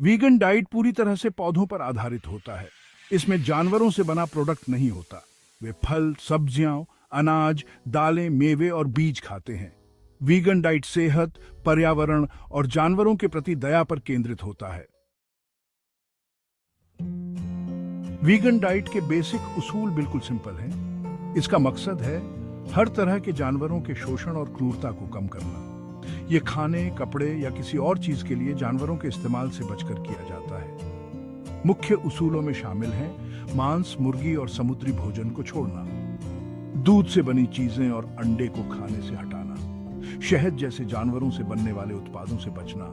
Vegan diet पूरी तरह से पौधों पर आधारित होता है। इसमें जानवरों से बना प्रोडक्ट नहीं होता। वे फल, सब्जियां, अनाज, दालें, मेवे और बीज खाते हैं। वीगन डाइट सेहत, पर्यावरण और जानवरों के प्रति दया पर केंद्रित होता है। वीगन डाइट के बेसिक उसूल बिल्कुल सिंपल हैं। इसका मकसद है हर तरह के जानवरों के शोषण और क्रूरता को कम करना। ये खाने, कपड़े या किसी और चीज के लिए जानवरों के इस्तेमाल से बचकर किया जाता है। मुख्य उसूलों में शामिल हैं मांस, मुर्गी और समुद्री भोजन को छोड़ना, दूध से बनी चीजें और अंडे को खाने से हटाना, शहद जैसे जानवरों से बनने वाले उत्पादों से बचना,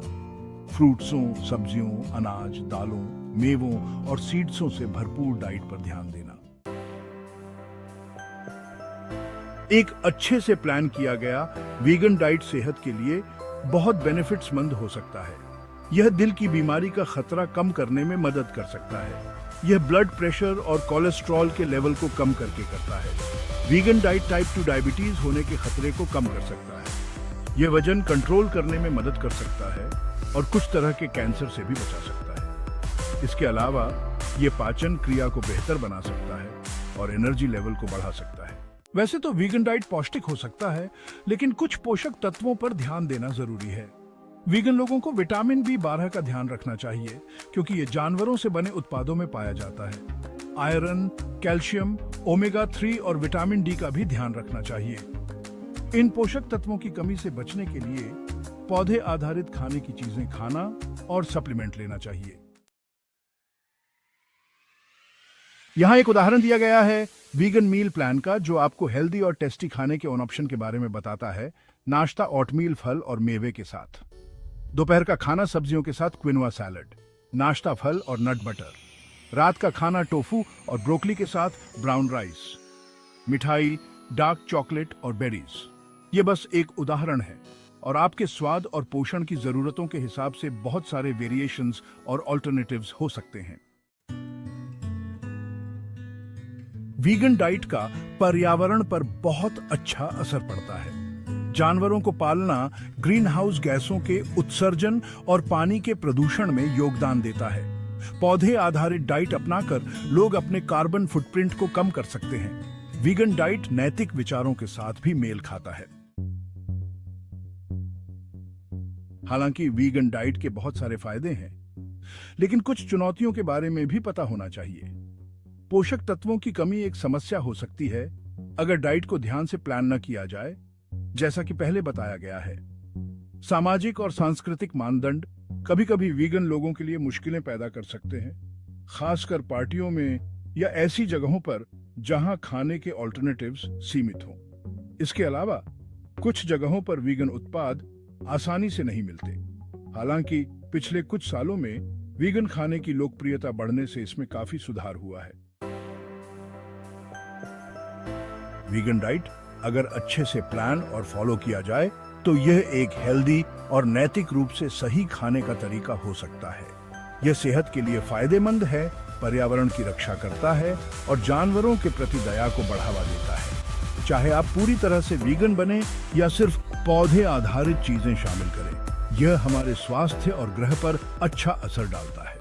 फ्रूट्सों, सब्जियों, अनाज, दालों, मेवों और सीड्सों से भरपूर डाइट पर ध्यान देना। एक अच्छे से प्लान किया गया वीगन डाइट सेहत के लिए बहुत बेनिफिट्स मंद हो सकता है। यह दिल की बीमारी का खतरा कम करने में मदद कर सकता है। यह ब्लड प्रेशर और कोलेस्ट्रॉल के लेवल को कम करके करता है। वीगन डाइट टाइप 2 डायबिटीज होने के खतरे को कम कर सकता है। यह वजन कंट्रोल करने में मदद कर सकता है और कुछ तरह के कैंसर से भी बचा सकता है। इसके अलावा यह पाचन क्रिया को बेहतर बना सकता है और एनर्जी लेवल को बढ़ा सकता है। वैसे तो वीगन डाइट पौष्टिक हो सकता है, लेकिन कुछ पोषक तत्वों पर ध्यान देना जरूरी है। वीगन लोगों को विटामिन B12 का ध्यान रखना चाहिए, क्योंकि ये जानवरों से बने उत्पादों में पाया जाता है। आयरन, कैल्शियम, ओमेगा 3 और विटामिन D का भी ध्यान रखना चाहिए। इन पोषक तत्वों की कमी से बचने के लिए पौधे आधारित खाने की चीजें खाना और सप्लीमेंट लेना चाहिए। यहाँ एक उदाहरण दिया गया है वीगन मील प्लान का, जो आपको हेल्दी और टेस्टी खाने के ऑन ऑप्शन के बारे में बताता है। नाश्ता ओटमील, फल और मेवे के साथ। दोपहर का खाना सब्जियों के साथ क्विनोआ सैलड। नाश्ता फल और नट बटर। रात का खाना टोफू और ब्रोकली के साथ ब्राउन राइस। मिठाई, डार्क चॉकलेट और बेरीज। ये बस एक उदाहरण है और आपके स्वाद और पोषण की जरूरतों के हिसाब से बहुत सारे वेरिएशंस और ऑल्टरनेटिव्स हो सकते हैं। वीगन डाइट का पर्यावरण पर बहुत अच्छा असर पड़ता है। जानवरों को पालना ग्रीन हाउस गैसों के उत्सर्जन और पानी के प्रदूषण में योगदान देता है। पौधे आधारित डाइट अपनाकर लोग अपने कार्बन फुटप्रिंट को कम कर सकते हैं। वीगन डाइट नैतिक विचारों के साथ भी मेल खाता है। हालांकि वीगन डाइट के बहुत सारे फायदे हैं, लेकिन कुछ चुनौतियों के बारे में भी पता होना चाहिए। पोषक तत्वों की कमी एक समस्या हो सकती है अगर डाइट को ध्यान से प्लान न किया जाए, जैसा कि पहले बताया गया है। सामाजिक और सांस्कृतिक मानदंड कभी कभी वीगन लोगों के लिए मुश्किलें पैदा कर सकते हैं, खासकर पार्टियों में या ऐसी जगहों पर जहां खाने के ऑल्टरनेटिव्स सीमित हों। इसके अलावा कुछ जगहों पर वीगन उत्पाद आसानी से नहीं मिलते। हालांकि पिछले कुछ सालों में वीगन खाने की लोकप्रियता बढ़ने से इसमें काफी सुधार हुआ है। वीगन डाइट अगर अच्छे से प्लान और फॉलो किया जाए तो यह एक हेल्दी और नैतिक रूप से सही खाने का तरीका हो सकता है। यह सेहत के लिए फायदेमंद है, पर्यावरण की रक्षा करता है और जानवरों के प्रति दया को बढ़ावा देता है। चाहे आप पूरी तरह से वीगन बने या सिर्फ पौधे आधारित चीजें शामिल करें, यह हमारे स्वास्थ्य और ग्रह पर अच्छा असर डालता है।